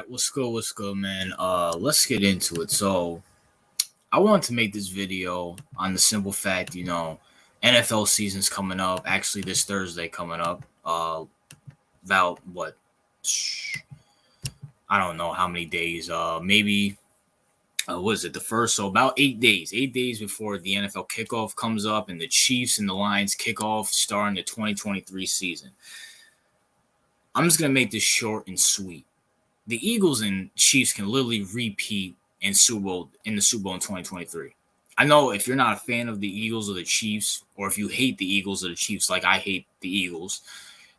right, what's good? What's good, man? Let's get into it. So, I wanted to make this video on the simple fact, NFL season's coming up. Actually, this Thursday coming up. About what? I don't know how many days. Maybe. What is it? The first, so about 8 days. 8 days before the NFL kickoff comes up, and the Chiefs and the Lions kickoff starting the 2023 season. I'm just gonna make this short and sweet. The Eagles and Chiefs can literally repeat in the Super Bowl in 2023. I know if you're not a fan of the Eagles or the Chiefs, or if you hate the Eagles or the Chiefs, like I hate the Eagles,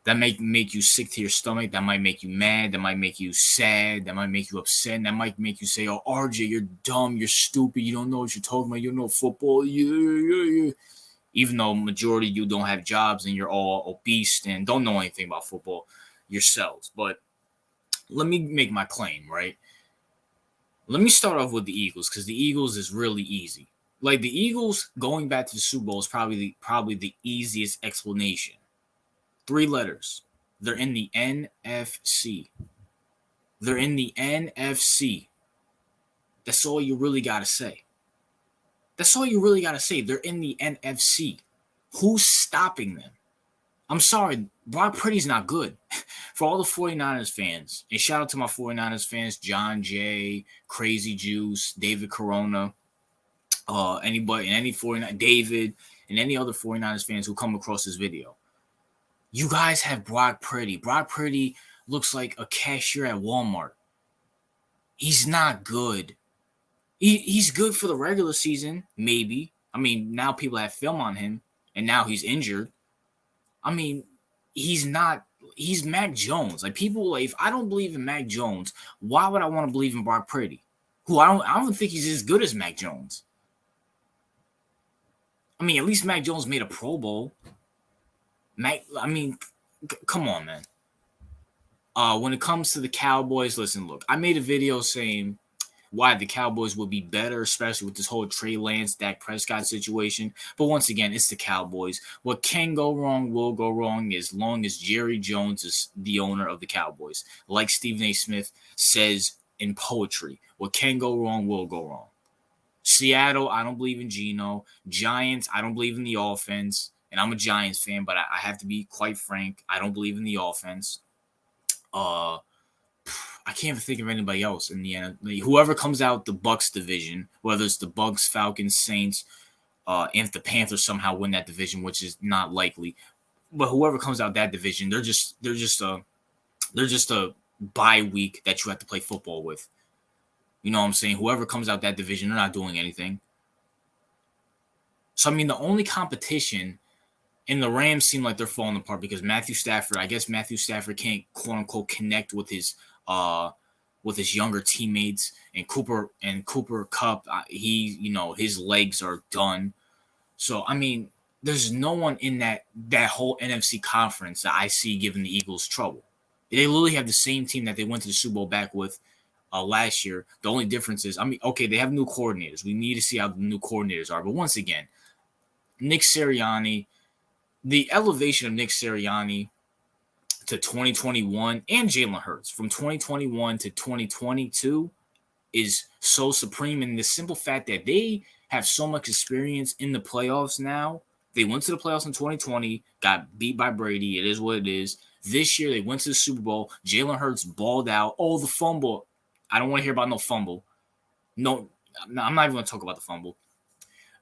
that might make you sick to your stomach. That might make you mad. That might make you sad. That might make you upset. And that might make you say, "Oh, RJ, you're dumb. You're stupid. You don't know what you're talking about. You don't know football." Yeah. Even though majority of you don't have jobs and you're all obese and don't know anything about football yourselves, but let me make my claim, right? Let me start off with the Eagles because the Eagles is really easy. Like the Eagles going back to the Super Bowl is probably the easiest explanation. 3 letters. They're in the NFC. They're in the NFC. That's all you really got to say. That's all you really got to say. They're in the NFC. Who's stopping them? I'm sorry, Brock Purdy's not good. For all the 49ers fans, and shout out to my 49ers fans, John Jay, Crazy Juice, David Corona, anybody, and any 49, David, and any other 49ers fans who come across this video. You guys have Brock Purdy. Brock Purdy looks like a cashier at Walmart. He's not good. He's good for the regular season, maybe. I mean, now people have film on him, and now he's injured. I mean, he's Mac Jones. Like people, if I don't believe in Mac Jones, why would I want to believe in Brock Purdy? Who I don't think he's as good as Mac Jones. I mean, at least Mac Jones made a Pro Bowl. Come on, man. When it comes to the Cowboys, listen, look, I made a video saying why the Cowboys would be better, especially with this whole Trey Lance, Dak Prescott situation. But once again, it's the Cowboys. What can go wrong will go wrong as long as Jerry Jones is the owner of the Cowboys. Like Stephen A. Smith says in poetry, what can go wrong will go wrong. Seattle, I don't believe in Geno. Giants, I don't believe in the offense. And I'm a Giants fan, but I have to be quite frank. I don't believe in the offense. I can't even think of anybody else in the end. Whoever comes out the Bucs division, whether it's the Bucs, Falcons, Saints, and if the Panthers somehow win that division, which is not likely, but whoever comes out that division, they're just a bye week that you have to play football with. You know what I'm saying? Whoever comes out that division, they're not doing anything. So I mean, the only competition. And the Rams seem like they're falling apart because Matthew Stafford can't quote unquote connect with his younger teammates, and Cooper Kupp, his legs are done. So I mean, there's no one in that whole NFC conference that I see giving the Eagles trouble. They literally have the same team that they went to the Super Bowl back with last year. The only difference is, okay, they have new coordinators. We need to see how the new coordinators are. But once again, Nick Sirianni. The elevation of Nick Sirianni to 2021 and Jalen Hurts from 2021 to 2022 is so supreme in the simple fact that they have so much experience in the playoffs now. They went to the playoffs in 2020, got beat by Brady. It is what it is. This year, they went to the Super Bowl. Jalen Hurts balled out. Oh, the fumble. I don't want to hear about no fumble. No, I'm not even going to talk about the fumble.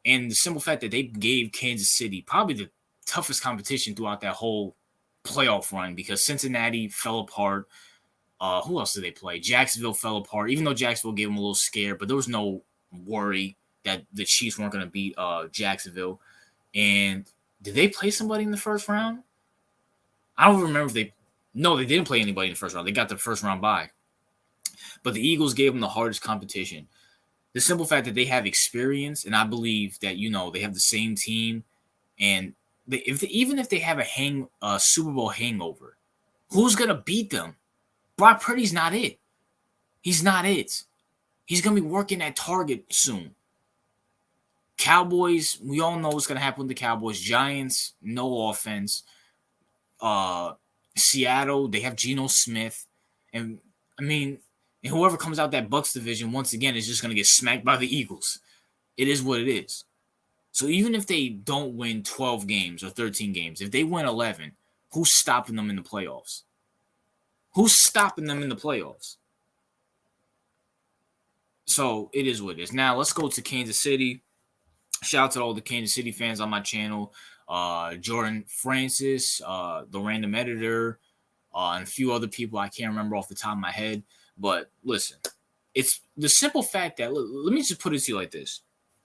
And the simple fact that they gave Kansas City probably the toughest competition throughout that whole playoff run because Cincinnati fell apart. Who else did they play? Jacksonville fell apart, even though Jacksonville gave them a little scare, but there was no worry that the Chiefs weren't going to beat Jacksonville. And did they play somebody in the first round? I don't remember if they didn't play anybody in the first round. They got the first round bye. But the Eagles gave them the hardest competition. The simple fact that they have experience, and I believe that, they have the same team, and even if they have a Super Bowl hangover, who's going to beat them? Brock Purdy's not it. He's not it. He's going to be working at Target soon. Cowboys, we all know what's going to happen with the Cowboys. Giants, no offense. Seattle, they have Geno Smith. And, I mean, And whoever comes out that Bucks division, once again, is just going to get smacked by the Eagles. It is what it is. So even if they don't win 12 games or 13 games, if they win 11, who's stopping them in the playoffs? Who's stopping them in the playoffs? So it is what it is. Now let's go to Kansas City. Shout out to all the Kansas City fans on my channel. Jordan Francis, the random editor, and a few other people I can't remember off the top of my head. But listen, it's the simple fact that, let me just put it to you like this.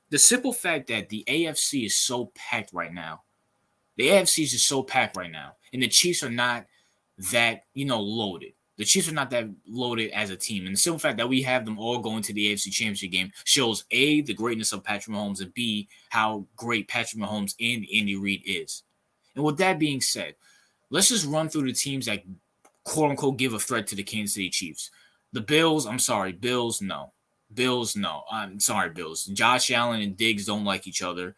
The simple fact that the AFC is so packed right now. The AFC is just so packed right now. And the Chiefs are not that, loaded. The Chiefs are not that loaded as a team. And the simple fact that we have them all going to the AFC Championship game shows, A, the greatness of Patrick Mahomes, and B, how great Patrick Mahomes and Andy Reid is. And with that being said, let's just run through the teams that, quote-unquote, give a threat to the Kansas City Chiefs. The Bills, I'm sorry. Bills, no. Bills, no. I'm sorry, Bills. Josh Allen and Diggs don't like each other.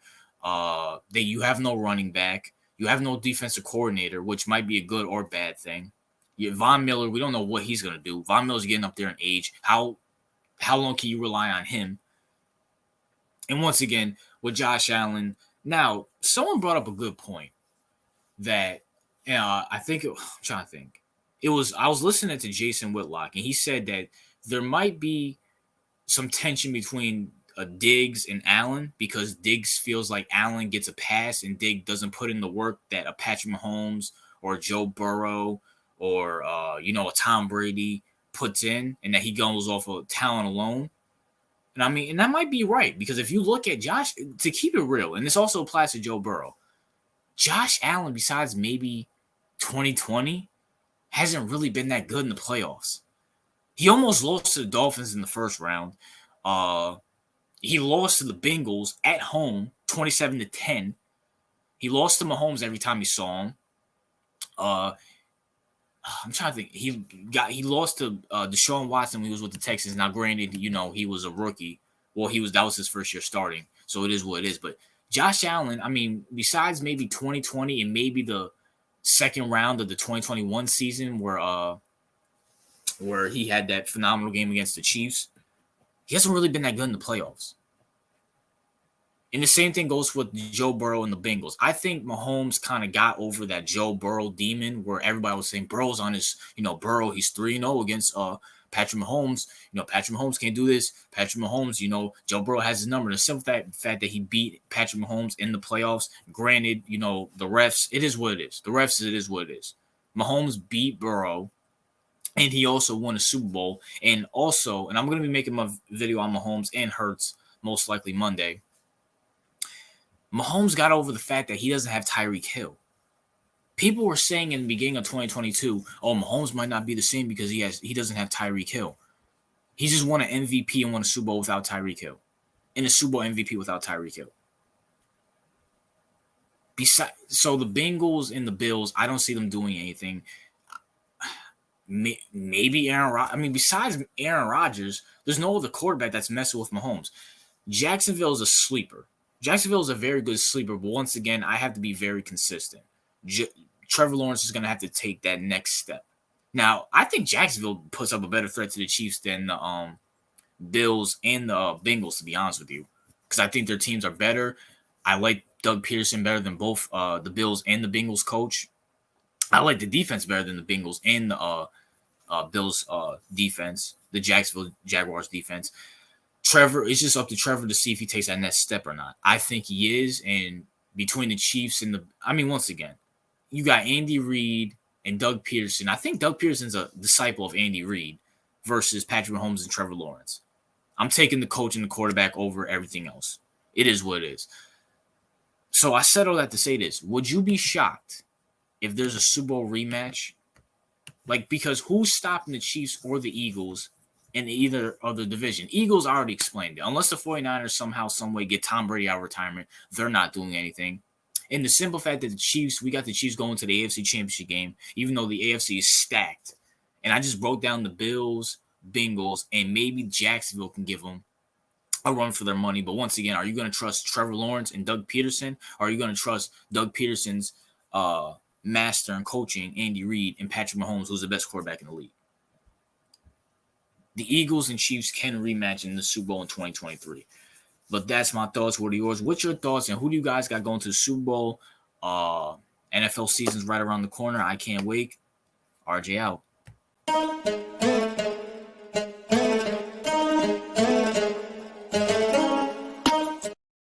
You have no running back. You have no defensive coordinator, which might be a good or bad thing. Von Miller, we don't know what he's going to do. Von Miller's getting up there in age. How long can you rely on him? And once again, with Josh Allen, now, someone brought up a good point that I think, I'm trying to think. I was listening to Jason Whitlock, and he said that there might be some tension between Diggs and Allen, because Diggs feels like Allen gets a pass and Diggs doesn't put in the work that a Patrick Mahomes or Joe Burrow or a Tom Brady puts in, and that he goes off of talent alone. And that might be right, because if you look at Josh, to keep it real, and this also applies to Joe Burrow, Josh Allen, besides maybe 2020, hasn't really been that good in the playoffs. He almost lost to the Dolphins in the first round. He lost to the Bengals at home, 27-10. He lost to Mahomes every time he saw him. I'm trying to think. He lost to Deshaun Watson when he was with the Texans. Now, granted, he was a rookie. Well, that was his first year starting, so it is what it is. But Josh Allen, besides maybe 2020 and maybe the second round of the 2021 season where he had that phenomenal game against the Chiefs, he hasn't really been that good in the playoffs. And the same thing goes with Joe Burrow and the Bengals. I think Mahomes kind of got over that Joe Burrow demon where everybody was saying Burrow's on his, Burrow, he's 3-0 against Patrick Mahomes. Patrick Mahomes can't do this. Patrick Mahomes, Joe Burrow has his number. The simple fact that he beat Patrick Mahomes in the playoffs, granted, the refs, it is what it is. The refs, it is what it is. Mahomes beat Burrow, and he also won a Super Bowl. And I'm going to be making my video on Mahomes and Hurts most likely Monday. Mahomes got over the fact that he doesn't have Tyreek Hill. People were saying in the beginning of 2022, Mahomes might not be the same because he doesn't have Tyreek Hill. He just won an MVP and won a Super Bowl without Tyreek Hill. And a Super Bowl MVP without Tyreek Hill. So the Bengals and the Bills, I don't see them doing anything. Maybe Aaron Rodgers. Besides Aaron Rodgers, there's no other quarterback that's messing with Mahomes. Jacksonville is a sleeper. Jacksonville is a very good sleeper, but once again, I have to be very consistent. Trevor Lawrence is going to have to take that next step. Now, I think Jacksonville puts up a better threat to the Chiefs than the Bills and the Bengals, to be honest with you, because I think their teams are better. I like Doug Peterson better than both the Bills and the Bengals coach. I like the defense better than the Bengals and the Bills defense, the Jacksonville Jaguars defense. Trevor, it's just up to Trevor to see if he takes that next step or not. I think he is, and between the Chiefs and once again, you got Andy Reid and Doug Peterson. I think Doug Peterson's a disciple of Andy Reid versus Patrick Mahomes and Trevor Lawrence. I'm taking the coach and the quarterback over everything else. It is what it is. So I said all that to say this. Would you be shocked if there's a Super Bowl rematch? Because who's stopping the Chiefs or the Eagles in either other division? Eagles, I already explained it. Unless the 49ers somehow, some way get Tom Brady out of retirement, they're not doing anything. And the simple fact that we got the Chiefs going to the AFC Championship game, even though the AFC is stacked. And I just broke down the Bills, Bengals, and maybe Jacksonville can give them a run for their money. But once again, are you going to trust Trevor Lawrence and Doug Peterson? Or are you going to trust Doug Peterson's master and coaching, Andy Reid, and Patrick Mahomes, who's the best quarterback in the league? the Eagles and Chiefs can rematch in the Super Bowl in 2023. But that's my thoughts. What are yours? What's your thoughts? And who do you guys got going to the Super Bowl? NFL season's right around the corner. I can't wait. RJ out.